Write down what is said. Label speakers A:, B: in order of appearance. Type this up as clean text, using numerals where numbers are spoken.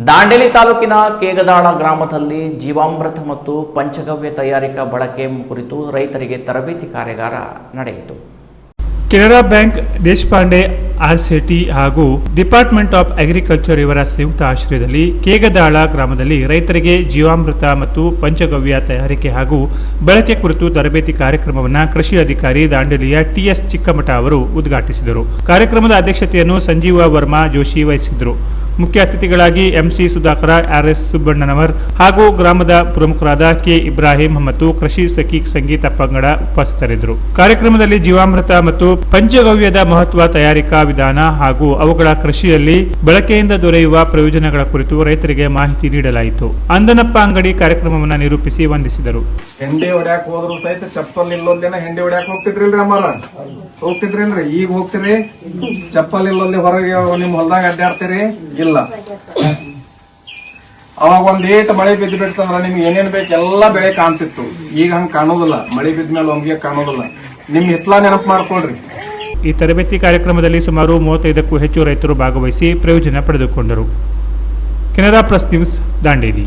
A: ದಾಂಡೇಲಿ ತಾಲೂಕಿನ ಕೇಗದಾಳ ಗ್ರಾಮದಲ್ಲಿ ಜೀವಾಮೃತ ಮತ್ತು ಪಂಚಗವ್ಯ ತಯಾರಿಕಾ ಬಳಕೆ ಕುರಿತು ರೈತರಿಗೆ ತರಬೇತಿ ಕಾರ್ಯಾಗಾರ ನಡೆಯಿತು.
B: ಕೆನರಾ ಬ್ಯಾಂಕ್, ದೇಶಪಾಂಡೆ ಆರ್ಸಿಟಿ ಹಾಗೂ ಡಿಪಾರ್ಟ್ಮೆಂಟ್ ಆಫ್ ಅಗ್ರಿಕಲ್ಚರ್ ಇವರ ಸಂಯುಕ್ತ ಆಶ್ರಯದಲ್ಲಿ ಕೇಗದಾಳ ಗ್ರಾಮದಲ್ಲಿ ರೈತರಿಗೆ ಜೀವಾಮೃತ ಮತ್ತು ಪಂಚಗವ್ಯ ತಯಾರಿಕೆ ಹಾಗೂ ಬಳಕೆ ಕುರಿತು ತರಬೇತಿ ಕಾರ್ಯಕ್ರಮವನ್ನು ಕೃಷಿ ಅಧಿಕಾರಿ ದಾಂಡೇಲಿಯ ಟಿಎಸ್ ಚಿಕ್ಕಮಠ ಅವರು ಉದ್ಘಾಟಿಸಿದರು. ಕಾರ್ಯಕ್ರಮದ ಅಧ್ಯಕ್ಷತೆಯನ್ನು ಸಂಜೀವ ವರ್ಮಾ ಜೋಶಿ ವಹಿಸಿದರು. ಮುಖ್ಯ ಅತಿಥಿಗಳಾಗಿ ಎಂಸಿ ಸುಧಾಕರ, ಆರ್ಎಸ್ ಸುಬ್ಬಣ್ಣನವರ್ ಹಾಗೂ ಗ್ರಾಮದ ಪ್ರಮುಖರಾದ ಕೆ ಇಬ್ರಾಹಿಂ ಮತ್ತು ಕೃಷಿ ಸಖಿ ಸಂಗೀತ ಪಂಗಡ ಉಪಸ್ಥಿತರಿದ್ದರು. ಕಾರ್ಯಕ್ರಮದಲ್ಲಿ ಜೀವಾಮೃತ ಮತ್ತು ಪಂಚಗವ್ಯದ ಮಹತ್ವ, ತಯಾರಿಕಾ ವಿಧಾನ ಹಾಗೂ ಅವುಗಳ ಕೃಷಿಯಲ್ಲಿ ಬಳಕೆಯಿಂದ ದೊರೆಯುವ ಪ್ರಯೋಜನಗಳ ಕುರಿತು ರೈತರಿಗೆ ಮಾಹಿತಿ ನೀಡಲಾಯಿತು. ಅಂದನಪ್ಪ ಅಂಗಡಿ ಕಾರ್ಯಕ್ರಮವನ್ನು ನಿರೂಪಿಸಿ ವಂದಿಸಿದರು.
C: ಹೆಂಡಿ ಹೊಡ್ಯಾಕ ಹೋದ್ರು ಸಹಿತ ಚಪ್ಪಲ್ ಇಲ್ಲೊಂದಿನ ಹೆಂಡಿ ಹೊಡ್ಯಾಕ ಹೋಗ್ತಿದ್ರಿಲ್ರಿ ಅಮ್ಮಾರ? ಹೋಗ್ತಿದ್ರಿಲ್ರಿ? ಈಗ ಹೋಗ್ತೀರಿ? ಚಪ್ಪಲ್ ಇಲ್ಲೊಂದಿ ಹೊರಗೆ ನಿಮ್ ಹೊಲ್ದಾಗ ಅಡ್ಡಾಡ್ತೀರಿ? ಇಲ್ಲ. ಅವಾಗ ಒಂದ್ ಏಟ್ ಮಳೆ ಬಿದ್ದು ಬಿಡ್ತಂದ್ರ ನಿಮ್ಗೆ ಏನೇನ್ ಬೇಕು ಎಲ್ಲಾ ಬೆಳೆ ಕಾಣ್ತಿತ್ತು. ಈಗ ಹಂಗ ಕಾಣೋದಿಲ್ಲ. ಮಳೆ ಬಿದ್ದ ಮೇಲೆ ಒಮ್ಗೆ ಕಾಣೋದಿಲ್ಲ. ನಿಮ್ ಹಿತ್ಲಾ ನೆನಪು ಮಾಡ್ಕೊಳ್ರಿ.
B: ಈ ತರಬೇತಿ ಕಾರ್ಯಕ್ರಮದಲ್ಲಿ ಸುಮಾರು 35ಕ್ಕೂ ಹೆಚ್ಚು ರೈತರು ಭಾಗವಹಿಸಿ ಪ್ರಯೋಜನ ಪಡೆದುಕೊಂಡರು. Canara plus news, Dandeli.